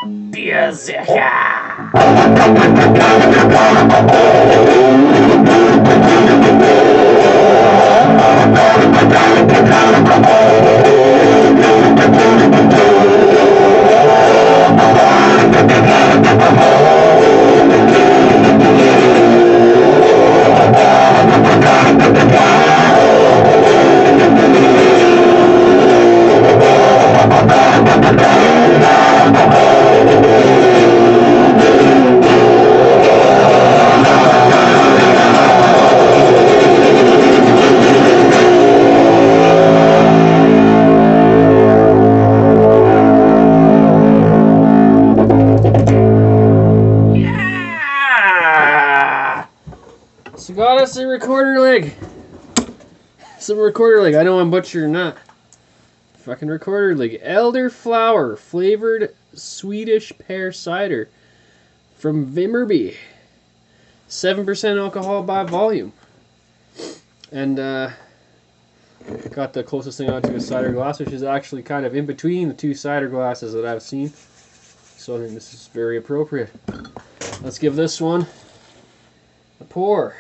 Beerzerker. So got us a Rekorderlig. Some Rekorderlig. I know I'm butchering that. Fucking Rekorderlig. Elderflower flavored Swedish pear cider from Vimmerby. 7% alcohol by volume. And got the closest thing onto a cider glass, which is actually kind of in between the two cider glasses that I've seen. So I think this is very appropriate. Let's give this one a pour.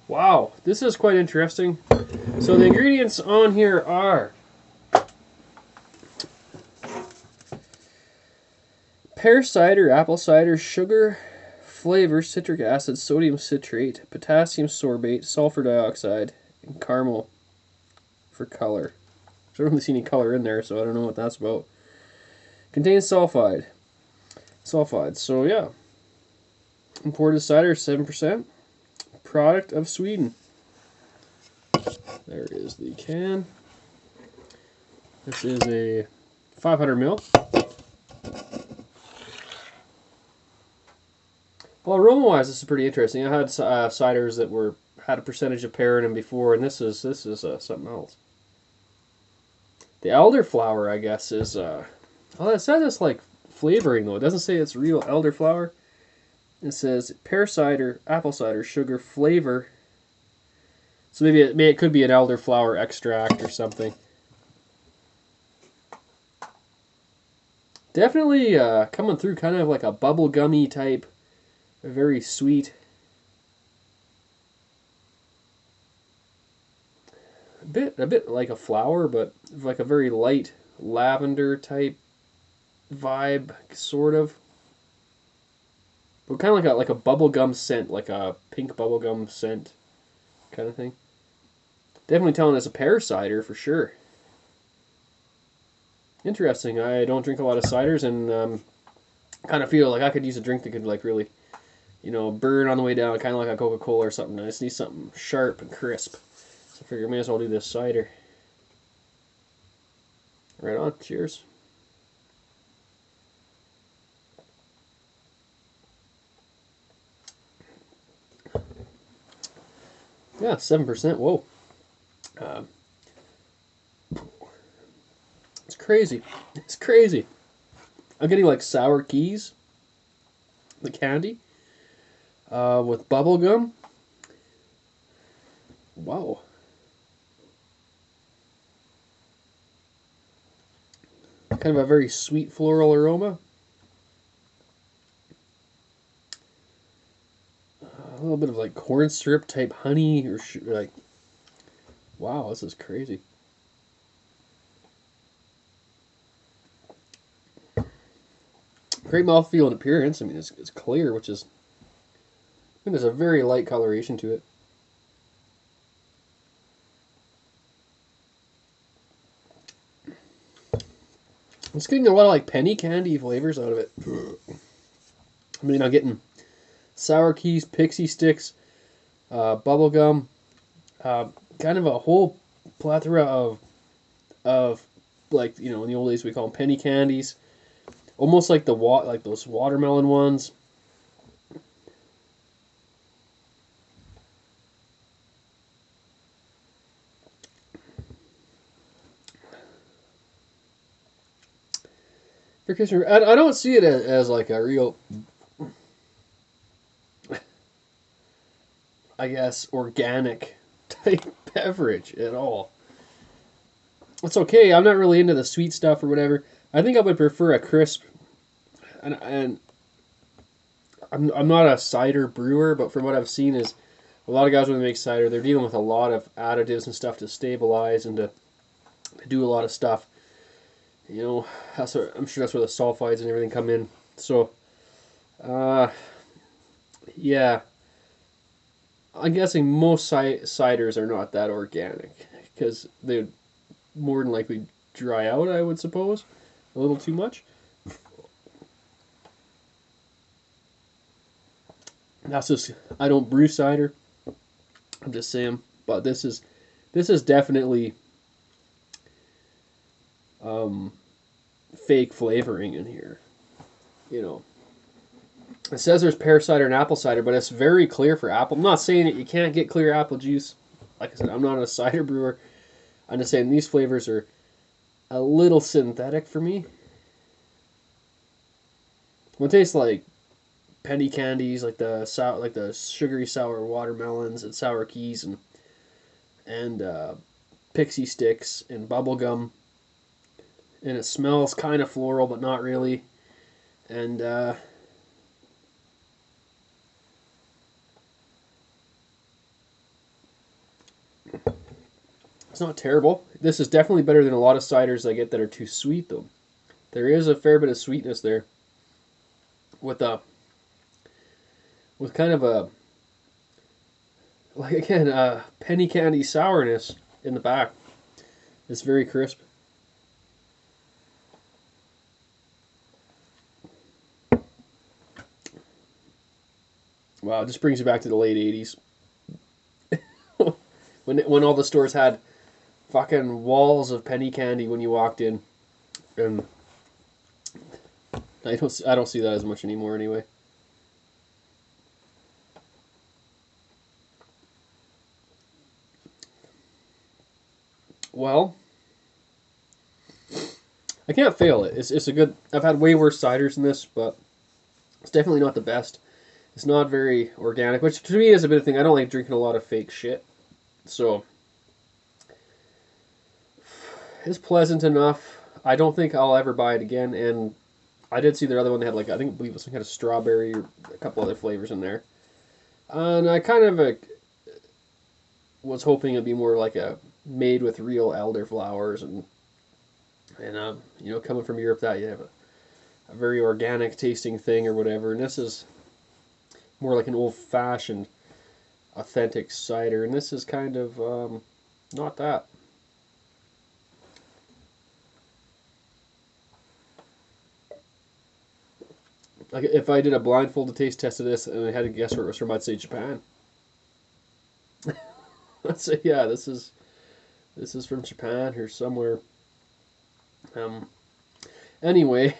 Wow, this is quite interesting. So the ingredients on here are pear cider, apple cider, sugar, flavor, citric acid, sodium citrate, potassium sorbate, sulfur dioxide, and caramel for color. I don't really see any color in there, so I don't know what that's about. Contains sulfides. So yeah, imported cider, 7%. Product of Sweden. There is the can. This is a 500 ml. Well, aroma-wise, this is pretty interesting. I had ciders that had a percentage of pear in them before, and this is something else. The elderflower, I guess, is well, it says it's like flavoring though. It doesn't say it's real elderflower. It says pear cider, apple cider, sugar, flavor. So maybe it could be an elderflower extract or something. Definitely coming through kind of like a bubblegummy type, very sweet. A bit like a flower, but like a very light lavender type vibe, sort of. But kind of like a bubblegum scent, like a pink bubblegum scent kind of thing. Definitely telling us a pear cider for sure. Interesting. I don't drink a lot of ciders, and kind of feel like I could use a drink that could like really, burn on the way down, kind of like a Coca-Cola or something. I just need something sharp and crisp. So I figure I may as well do this cider. Right on. Cheers. Yeah, 7%. Whoa. It's crazy. It's crazy. I'm getting like sour keys, the candy, with bubble gum. Wow. Kind of a very sweet floral aroma. A little bit of like corn syrup type honey or like, wow, this is crazy. Great mouthfeel and appearance. I mean, it's clear, which is, I think there's a very light coloration to it. I'm just getting a lot of like penny candy flavors out of it. I mean, I'm getting sour keys, pixie sticks, bubble gum, kind of a whole plethora of like, you know, in the old days we call them penny candies, almost like like those watermelon ones. For Christmas, I don't see it as like a real, I guess, organic type beverage at all. It's okay. I'm not really into the sweet stuff or whatever. I think I would prefer a crisp, and I'm not a cider brewer, but from what I've seen is a lot of guys when they make cider, they're dealing with a lot of additives and stuff to stabilize and to do a lot of stuff. You know, I'm sure that's where the sulfides and everything come in. So, yeah, I'm guessing most ciders are not that organic because they'd more than likely dry out, I would suppose, a little too much. That's just, I don't brew cider. I'm just saying, but this is definitely fake flavoring in here. You know, it says there's pear cider and apple cider, but it's very clear for apple. I'm not saying that you can't get clear apple juice. Like I said, I'm not a cider brewer. I'm just saying these flavors are a little synthetic for me. It tastes like penny candies, like the sugary sour watermelons and sour keys and pixie sticks and bubble gum. And it smells kind of floral, but not really. And it's not terrible. This is definitely better than a lot of ciders I get that are too sweet, though. There is a fair bit of sweetness there, with kind of a, like again, penny candy sourness in the back. It's very crisp. Wow, this brings you back to the late 80s. when all the stores had fucking walls of penny candy when you walked in. And I don't see that as much anymore anyway. Well, I can't fail it. It's a good. I've had way worse ciders than this, but it's definitely not the best. It's not very organic, which to me is a bit of thing. I don't like drinking a lot of fake shit. So, it's pleasant enough. I don't think I'll ever buy it again. I did see their other one. They had like, I believe it was some kind of strawberry or a couple other flavors in there. And I kind of was hoping it'd be more like a made with real elderflowers and you know, coming from Europe, that you have a very organic tasting thing or whatever. And this is more like an old-fashioned, authentic cider, and this is kind of not that. Like if I did a blindfolded taste test of this and I had to guess where it was from, I'd say Japan. I'd say yeah, this is from Japan or somewhere. Anyway.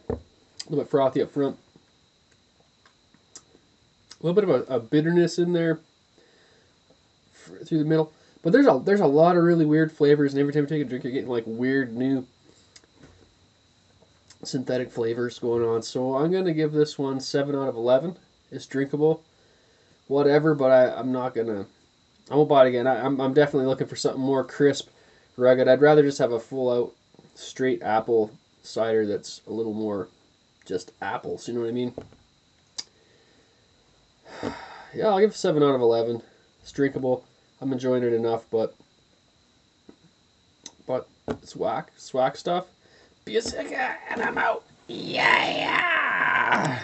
A little bit frothy up front. A little bit of a bitterness in there through the middle. But there's a lot of really weird flavors, and every time you take a drink, you're getting like weird new synthetic flavors going on. So I'm gonna give this one 7 out of 11. It's drinkable, whatever. But I'm not gonna. I won't buy it again. I'm definitely looking for something more crisp, rugged. I'd rather just have a full out, straight apple cider that's a little more just apples, you know what I mean? Yeah, I'll give it 7 out of 11. It's drinkable. I'm enjoying it enough, but it's whack. It's whack stuff. Beerzerker, and I'm out. Yeah.